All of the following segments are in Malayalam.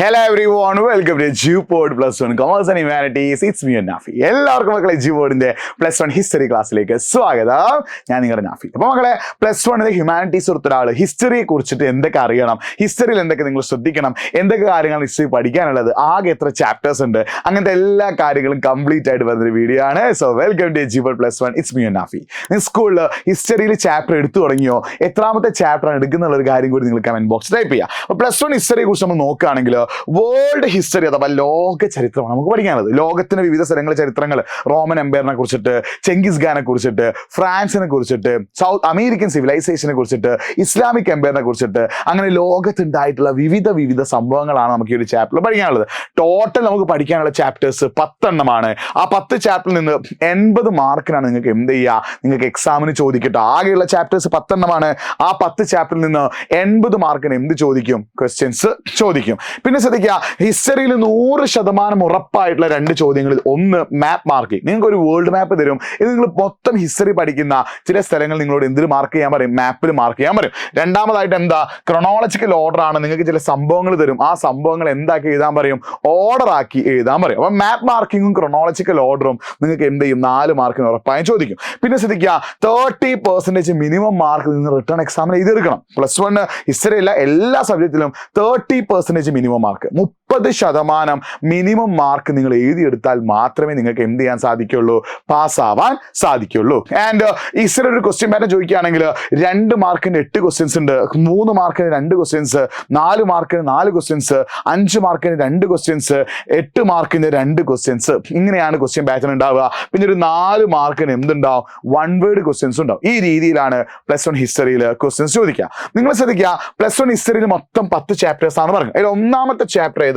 Hello everyone, welcome to G-Pod Plus One Commerce and Humanities. It's me and Nafi. എല്ലാവർക്കും മക്കളെ G-Podന്റെ പ്ലസ് വൺ ഹിസ്റ്ററി ക്ലാസ്സിലേക്ക് സ്വാഗതം. ഞാൻ നിങ്ങളുടെ നാഫി. അപ്പോൾ മക്കളെ പ്ലസ് വണ്ണിലെ ഹ്യൂമാനിറ്റീസ് എടുത്ത ഒരാൾ ഹിസ്റ്ററിയെ കുറിച്ചിട്ട് എന്തൊക്കെ അറിയണം, ഹിസ്റ്ററിയിൽ എന്തൊക്കെ നിങ്ങൾ ശ്രദ്ധിക്കണം, എന്തൊക്കെ കാര്യങ്ങൾ ഹിസ്റ്ററി പഠിക്കാനുള്ളത്, ആകെ എത്ര ചാപ്റ്റേഴ്സ് ഉണ്ട്, അങ്ങനത്തെ എല്ലാ കാര്യങ്ങളും കംപ്ലീറ്റ് ആയിട്ട് വരുന്നൊരു വീഡിയോ ആണ്. So welcome to G-Pod Plus One. It's me and Nafi. നിങ്ങൾ സ്കൂളിൽ ഹിസ്റ്ററിയിൽ ചാപ്റ്റർ എടുത്തു തുടങ്ങിയോ, എത്രാമത്തെ ചാപ്റ്ററാണ് എടുക്കുന്നുള്ള ഒരു കാര്യം കൂടി നിങ്ങൾ കമന്റ് ബോക്സ് ടൈപ്പ് ചെയ്യാം. അപ്പോൾ പ്ലസ് വൺ ഹിസ്റ്ററിയെ കുറിച്ച് നമ്മൾ നോക്കുകയാണെങ്കിൽ വേൾഡ് ഹിസ്റ്ററി അഥവാ ലോക ചരിത്രമാണ് നമുക്ക് പഠിക്കാനുള്ളത്. ലോകത്തിന്റെ വിവിധ സ്ഥലങ്ങളിലെ ചരിത്രങ്ങൾ, റോമൻ എംപയറിനെ കുറിച്ചിട്ട്, ചെങ്കിസ് ഖാനെ കുറിച്ചിട്ട്, ഫ്രാൻസിനെ കുറിച്ചിട്ട്, സൗത്ത് അമേരിക്കൻ സിവിലൈസേഷനെ കുറിച്ചിട്ട്, ഇസ്ലാമിക് എംപയറിനെ കുറിച്ചിട്ട്, അങ്ങനെ ലോകത്തുണ്ടായിട്ടുള്ള വിവിധ സംഭവങ്ങളാണ് നമുക്ക് ഈ ഒരു ചാപ്റ്ററിൽ പഠിക്കാനുള്ളത്. ടോട്ടൽ നമുക്ക് പഠിക്കാനുള്ള ചാപ്റ്റേഴ്സ് 10 എണ്ണമാണ്. ആ 10 ചാപ്റ്ററിൽ നിന്ന് 80 മാർക്കിനാണ് നിങ്ങൾക്ക് എന്ത് ചെയ്യുക, നിങ്ങൾക്ക് എക്സാമിന് ചോദിക്കട്ടെ. ആകെയുള്ള ചാപ്റ്റേഴ്സ് 10 എണ്ണമാണ്. ആ 10 ചാപ്റ്ററിൽ നിന്ന് 80 മാർക്കിന് എന്ത് ചോദിക്കും, ക്വസ്റ്റ്യൻസ് ചോദിക്കും. പിന്നെ ശ്രദ്ധിക്കുക, ഹിസ്റ്ററിയിൽ 100% ഉറപ്പായിട്ടുള്ള 2 ചോദ്യങ്ങളിൽ ഒന്ന് മാപ്പ് മാർക്കിംഗ്. നിങ്ങൾക്ക് ഒരു വേൾഡ് മാപ്പ് തരും. ഇത് നിങ്ങൾ മൊത്തം ഹിസ്റ്ററി പഠിക്കുന്ന ചില സ്ഥലങ്ങൾ നിങ്ങളോട് എന്തിൽ മാർക്ക് ചെയ്യാൻ പറയും, മാപ്പിൽ മാർക്ക് ചെയ്യാൻ പറയും. രണ്ടാമതായിട്ട് എന്താ, ക്രൊണോളജിക്കൽ ഓർഡർ ആണ്. നിങ്ങൾക്ക് ചില സംഭവങ്ങൾ തരും, ആ സംഭവങ്ങൾ എന്താക്കി എഴുതാൻ പറയും, ഓർഡർ ആക്കി എഴുതാൻ പറയും. അപ്പൊ മാപ്പ് മാർക്കിങ്ങും ക്രൊണോളജിക്കൽ ഓർഡറും നിങ്ങൾക്ക് എന്ത് ചെയ്യും, 4 മാർക്കിന് ഉറപ്പായും ചോദിക്കും. പിന്നെ ശ്രദ്ധിക്കുക, 30% മിനിമം മാർക്ക് നിങ്ങൾ റിട്ടേൺ എക്സാമിന് എഴുതിയെടുക്കണം. പ്ലസ് വൺ ഹിസ്റ്ററി അല്ല, എല്ലാ സബ്ജക്റ്റിലും 30% മിനിമം മാർക്ക്, 30% മിനിമം മാർക്ക് നിങ്ങൾ എഴുതിയെടുത്താൽ മാത്രമേ നിങ്ങൾക്ക് എന്ത് ചെയ്യാൻ സാധിക്കുള്ളൂ, പാസ്സാവാൻ സാധിക്കുള്ളൂ. ആൻഡ് ഹിസ്റ്ററി ഒരു ക്വസ്റ്റ്യൻ പാറ്റേൺ ചോദിക്കുകയാണെങ്കിൽ 2 മാർക്കിന് 8 ക്വസ്റ്റ്യൻസ് ഉണ്ട്, 3 മാർക്കിന് 2 ക്വസ്റ്റ്യൻസ്, 4 മാർക്കിന് 4 ക്വസ്റ്റ്യൻസ്, 5 മാർക്കിന് 2 ക്വസ്റ്റ്യൻസ്, 8 മാർക്കിന് 2 ക്വസ്റ്റ്യൻസ്. ഇങ്ങനെയാണ് ക്വസ്റ്റ്യൻ പാറ്റേൺ ഉണ്ടാവുക. പിന്നെ ഒരു 4 മാർക്കിന് എന്തുണ്ടാവും, 1 വേർഡ് ക്വസ്റ്റ്യൻസ് ഉണ്ടാവും. ഈ രീതിയിലാണ് പ്ലസ് വൺ ഹിസ്റ്ററിയിൽ ക്വസ്റ്റ്യൻസ് ചോദിക്കുക. നിങ്ങൾ ശ്രദ്ധിക്കുക, പ്ലസ് വൺ ഹിസ്റ്ററിയിൽ മൊത്തം 10 ചാപ്റ്റേഴ്സ് ആണ് പറഞ്ഞത്. അതിൽ ഒന്നാമത്തെ ചാപ്റ്റർ ഏതാണ്,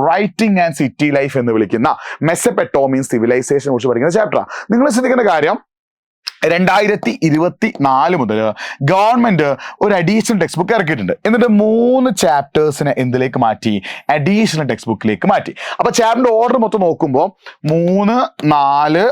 റൈറ്റിംഗ് ആൻഡ് സിറ്റി ലൈഫ് എന്ന് വിളിക്കുന്ന മെസപ്പൊട്ടേമിയൻ സിവിലൈസേഷനെ കുറിച്ച് പഠിക്കുന്ന ചാപ്റ്ററാണ്. നിങ്ങൾ ശ്രദ്ധിക്കേണ്ട കാര്യം, 2024 മുതൽ ഗവൺമെന്റ് ഒരു അഡീഷണൽ ടെക്സ്റ്റ് ബുക്ക് ഇറക്കിയിട്ടുണ്ട്. എന്നിട്ട് 3 ചാപ്റ്റേഴ്സിനെ എന്തിലേക്ക് മാറ്റി, അഡീഷണൽ ടെക്സ്റ്റ് ബുക്കിലേക്ക് മാറ്റി. അപ്പൊ ചാപ്റ്ററിന്റെ ഓർഡർ മൊത്തം നോക്കുമ്പോൾ 3, 4,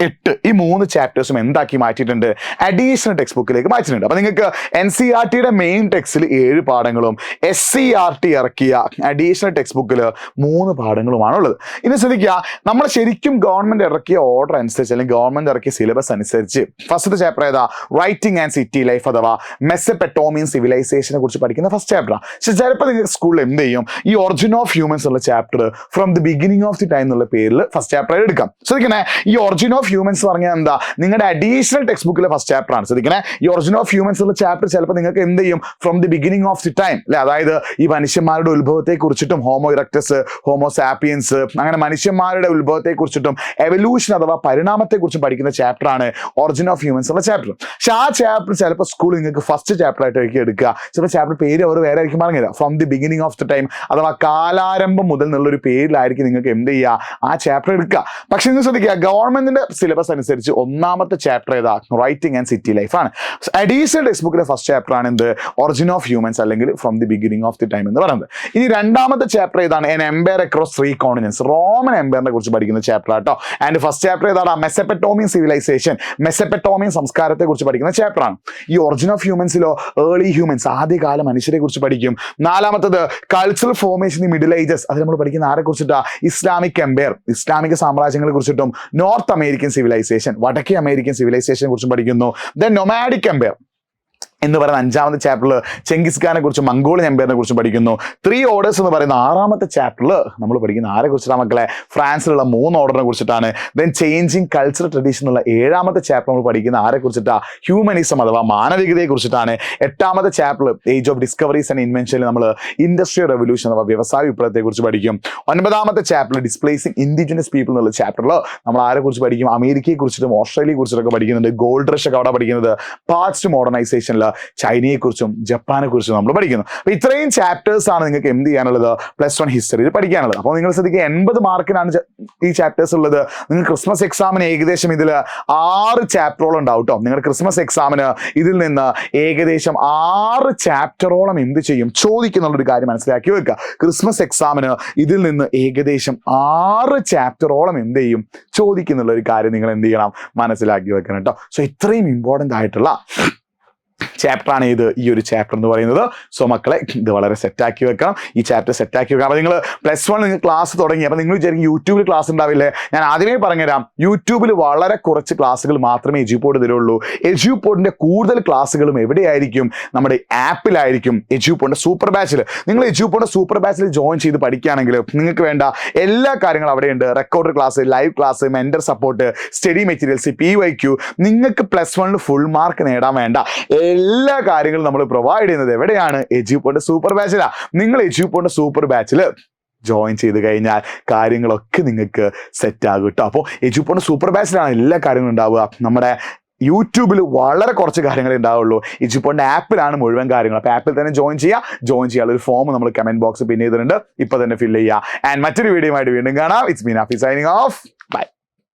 8 ഈ 3 ചാപ്റ്റേഴ്സും എന്താക്കി മാറ്റിയിട്ടുണ്ട്, അഡീഷണൽ ടെക്സ്റ്റ് ബുക്കിലേക്ക് മാറ്റിയിട്ടുണ്ട്. അപ്പൊ നിങ്ങൾക്ക് NCERTയുടെ മെയിൻ ടെക്സ്റ്റിൽ 7 പാഠങ്ങളും SCERT ഇറക്കിയ അഡീഷണൽ ടെക്സ്റ്റ് ബുക്കിൽ 3 പാഠങ്ങളുമാണുള്ളത്. ഇനി ശ്രദ്ധിക്കുക, നമ്മൾ ശരിക്കും ഗവൺമെന്റ് ഇറക്കിയ ഓർഡർ അനുസരിച്ച് അല്ലെങ്കിൽ ഗവൺമെന്റ് ഇറക്കിയ സിലബസ് അനുസരിച്ച് ഫസ്റ്റ് ചാപ്റ്റർ ഏതാ, റൈറ്റിംഗ് ആൻഡ് സിറ്റി ലൈഫ് അഥവാ മെസപ്പൊട്ടേമിയൻ സിവിലൈസേഷനെ കുറിച്ച് പഠിക്കുന്ന ഫസ്റ്റ് ചാപ്റ്ററാണ്. പക്ഷെ ചിലപ്പോൾ നിങ്ങൾക്ക് സ്കൂളിൽ എന്ത് ചെയ്യും, ഈ ഒറിജിൻ ഓഫ് ഹ്യൂമൻസ് ഉള്ള chapter from the beginning of the time എന്നുള്ള പേരിൽ ഫസ്റ്റ് ചാപ്റ്റർ എടുക്കാം. ശ്രദ്ധിക്കണേ, ഈ ഒറിജിൻ ഓഫ് ഹ്യൂമൻസ് പറഞ്ഞാൽ എന്താ, നിങ്ങളുടെ അഡീഷണൽ ടെക്സ്റ്റ് ബുക്കിലെ ഫസ്റ്റ് ചാപ്റ്റർ ആണ്. ശ്രദ്ധിക്കണേ, ഈ ഒറിജിൻ ഓഫ് ഹ്യൂമൻസ് ഉള്ള ചാപ്റ്റർ ചിലപ്പോൾ നിങ്ങൾക്ക് എന്ത് ചെയ്യും, from the beginning of the time അല്ലെ, അതായത് ഈ മനുഷ്യന്മാരുടെ ഉത്ഭവത്തെ കുറിച്ചിട്ടും, ഹോമോ ഇറക്ടസ്, ഹോമോ സാപ്പിയൻസ്, അങ്ങനെ മനുഷ്യന്മാരുടെ ഉത്ഭവത്തെ കുറിച്ചിട്ടും എവല്യൂഷൻ അഥവാ പരിണാമത്തെ കുറിച്ചും പഠിക്കുന്ന ചാപ്റ്റർ ആണ് ഒറിജിൻ ഓഫ് ഹ്യൂമൻസ് ഉള്ള ചാപ്റ്റർ. പക്ഷെ ആ ചാപ്റ്റർ ചിലപ്പോൾ സ്കൂളിൽ നിങ്ങൾക്ക് ഫസ്റ്റ് ചാപ്റ്റർ ആയിട്ട് എടുക്കുക. ചിലപ്പോൾ ചാപ്റ്റർ പേര് അവർ വേറെ ആയിരിക്കും പറഞ്ഞുതരാം, from the beginning of the time അഥവാ കാലാരംഭം മുതൽ എന്നുള്ളൊരു പേരിലായിരിക്കും നിങ്ങൾക്ക് എന്ത് ചെയ്യുക, ആ ചാപ്റ്റർ എടുക്കുക. പക്ഷെ നിങ്ങൾ ശ്രദ്ധിക്കുക, ഗവൺമെന്റിന്റെ സിലബസ് അനുസരിച്ച് ഒന്നാമത്തെ ചാപ്റ്റർ ഏതാ, റൈറ്റിംഗ് ആൻഡ് സിറ്റി ലൈഫ് ആണ്. അഡീഷണൽ ടെക്സ്റ്റ് ബുക്കിലെ ഫസ്റ്റ് ചാപ്റ്റർ ആണ് എന്ത്, ഒറിജിൻ ഓഫ് ഹ്യൂമൻസ് അല്ലെങ്കിൽ from the beginning of the time എന്ന് പറയുന്നത്. ഇനി രണ്ടാമത്തെ ചാപ്റ്റർ ഏതാണ്, an empire across 3 continents, Roman എംപയറിനെ കുറിച്ച് പഠിക്കുന്ന ചാപ്റ്റർ ആട്ടോ. ആൻഡ് ഫസ്റ്റ് ചാപ്റ്റർ ഏതാണ്, മെസപ്പൊട്ടേമിയൻ സിവിലൈസേഷൻ, മെസപ്പൊട്ടേമിയൻ സംസ്കാരത്തെ കുറിച്ച് പഠിക്കുന്ന ചാപ്റ്റർ ആണ്. ഈ ഒറിജിൻ ഓഫ് ഹ്യൂമൻസിലോ ഏർലി ഹ്യൂമൻസ്, ആദ്യകാല മനുഷ്യരെ കുറിച്ച് പഠിക്കും. 4മത്തത് cultural formation in middle ages, അത് നമ്മൾ പഠിക്കുന്ന ആരെ കുറിച്ചിട്ടാ, ഇസ്ലാമിക് എംപയർ, ഇസ്ലാമിക സാമ്രാജ്യങ്ങളെ കുറിച്ചിട്ടും, നോർത്ത് അമേരിക്കൻ സിവിലൈസേഷൻ, വടക്കേ അമേരിക്കൻ സിവിലൈസേഷനെ കുറിച്ചും പഠിക്കുന്നു. ദെൻ നൊമാഡിക് എംപയർ എന്ന് പറയുന്ന 5മത്തെ ചാപ്റ്ററിൽ ചെങ്കിസ് ഖാനെ കുറിച്ചും മംഗോളിയൻ എംപയറിനെ കുറിച്ചും പഠിക്കുന്നു. 3 ഓർഡേഴ്സ് എന്ന് പറയുന്ന 6മത്തെ ചാപ്റ്ററിൽ നമ്മൾ പഠിക്കുന്ന ആരെ കുറിച്ചിട്ടാണ് മക്കളെ, ഫ്രാൻസിലുള്ള 3 ഓർഡറിനെ കുറിച്ചിട്ടാണ്. ദെൻ ചേഞ്ചിങ് കൾച്ചറൽ ട്രഡീഷൻ എന്നുള്ള 7മത്തെ ചാപ്റ്റർ നമ്മൾ പഠിക്കുന്ന ആരെ കുറിച്ചിട്ടാണ്, ഹ്യൂമനിസം അഥവാ മാനവികതയെ കുറിച്ചിട്ടാണ്. 8മത്തെ chapter age of discoveries and ഇൻവെൻഷനിൽ നമ്മൾ ഇൻഡസ്ട്രിയൽ റെവല്യൂഷൻ അഥവാ വ്യവസായ വിപ്ലവത്തെ കുറിച്ച് പഠിക്കും. 9മത്തെ ചാപ്റ്റർ ഡിസ്പ്ലേസിംഗ് ഇൻഡിജിനസ് പീപ്പിൾ എന്നുള്ള ചാപ്റ്ററിൽ നമ്മൾ ആരെ കുറിച്ച് പഠിക്കും, അമേരിക്കയെ കുറിച്ചിട്ടും ഓസ്ട്രേലിയയെ കുറിച്ചിട്ടൊക്കെ പഠിക്കുന്നുണ്ട്. ഗോൾഡ് റഷ് ഒക്കെ അവിടെ പഠിക്കുന്നത്. പാർട്സ് ടു മോഡേണൈസേഷനിൽ ചൈനയെ കുറിച്ചും ജപ്പാനെ കുറിച്ചും നമ്മൾ പഠിക്കുന്നു. അപ്പൊ ഇത്രയും ചാപ്റ്റേഴ്സ് ആണ് നിങ്ങൾക്ക് എന്ത് ചെയ്യാനുള്ളത്, പ്ലസ് വൺ ഹിസ്റ്ററിയിൽ പഠിക്കാനുള്ളത്. അപ്പോൾ നിങ്ങൾ ശ്രദ്ധിക്കുക, 80 മാർക്കിനാണ് ഈ ചാപ്റ്റേഴ്സ് ഉള്ളത്. നിങ്ങൾ ക്രിസ്മസ് എക്സാമിന് ഏകദേശം ഇതിൽ 6 ചാപ്റ്ററോളം ഉണ്ടാവും കേട്ടോ. നിങ്ങളുടെ ക്രിസ്മസ് എക്സാമിന് ഇതിൽ നിന്ന് ഏകദേശം 6 ചാപ്റ്ററോളം എന്ത് ചെയ്യും, ചോദിക്കുന്നുള്ളൊരു കാര്യം മനസ്സിലാക്കി വെക്കുക. ക്രിസ്മസ് എക്സാമിന് ഇതിൽ നിന്ന് ഏകദേശം 6 ചാപ്റ്ററോളം എന്ത് ചെയ്യും, ചോദിക്കുന്നുള്ള ഒരു കാര്യം നിങ്ങൾ എന്ത് ചെയ്യണം, മനസ്സിലാക്കി വെക്കണം കേട്ടോ. സോ ഇത്രയും ഇമ്പോർട്ടൻ്റ് ആയിട്ടുള്ള ചാപ്റ്ററാണ് ഈ ഒരു ചാപ്റ്റർ എന്ന് പറയുന്നത്. സോ മക്കളെ ഇത് വളരെ സെറ്റാക്കി വെക്കാം, ഈ ചാപ്റ്റർ സെറ്റാക്കി വെക്കാം. അപ്പോൾ നിങ്ങൾ +1 നിങ്ങൾ ക്ലാസ് തുടങ്ങി, അപ്പോൾ നിങ്ങൾ വിചാരിക്കും യൂട്യൂബിൽ ക്ലാസ് ഉണ്ടാവില്ലേ? ഞാൻ ആദ്യമേ പറഞ്ഞുതരാം, യൂട്യൂബിൽ വളരെ കുറച്ച് ക്ലാസ്സുകൾ മാത്രമേ എജ്യൂപോഡ് തരുള്ളൂ. എജ്യൂപോഡിൻ്റെ കൂടുതൽ ക്ലാസ്സുകളും എവിടെയായിരിക്കും? നമ്മുടെ ആപ്പിലായിരിക്കും, എജ്യൂപോഡിൻ്റെ സൂപ്പർ ബാച്ചിൽ. നിങ്ങൾ എജ്യൂപോഡിൻ്റെ സൂപ്പർ ബാച്ചിൽ ജോയിൻ ചെയ്ത് പഠിക്കുകയാണെങ്കിൽ നിങ്ങൾക്ക് വേണ്ട എല്ലാ കാര്യങ്ങളും അവിടെയുണ്ട്. Record class, live class, mentor support, study materials, PYQ. നിങ്ങൾക്ക് +1 ഫുൾ മാർക്ക് നേടാൻ വേണ്ട എല്ലാ കാര്യങ്ങളും നമ്മൾ പ്രൊവൈഡ് ചെയ്യുന്നത് എവിടെയാണ്? എജ്യൂപോഡിൻ്റെ സൂപ്പർ ബാച്ചിലാണ്. നിങ്ങൾ എജ്യൂപോഡിൻ്റെ സൂപ്പർ ബാച്ചിൽ ജോയിൻ ചെയ്ത് കഴിഞ്ഞാൽ കാര്യങ്ങളൊക്കെ നിങ്ങൾക്ക് സെറ്റ് ആകും കേട്ടോ. അപ്പോൾ എജ്യൂപോഡിൻ്റെ സൂപ്പർ ബാച്ചിലാണ് എല്ലാ കാര്യങ്ങളും ഉണ്ടാവുക. നമ്മുടെ യൂട്യൂബിൽ വളരെ കുറച്ച് കാര്യങ്ങളേ ഉണ്ടാവുള്ളൂ. എജ്യൂപോഡിൻ്റെ ആപ്പിലാണ് മുഴുവൻ കാര്യങ്ങൾ. അപ്പോൾ ആപ്പിൽ തന്നെ ജോയിൻ ചെയ്യാനുള്ള ഒരു ഫോം നമ്മൾ കമന്റ് ബോക്സ് പിൻ ചെയ്തിട്ടുണ്ട്, ഇപ്പൊ തന്നെ ഫില്ല് ചെയ്യുക. ആൻഡ് മറ്റൊരു വീഡിയോ ആയിട്ട് വീണ്ടും കാണാം. It's me Nafi signing off. By.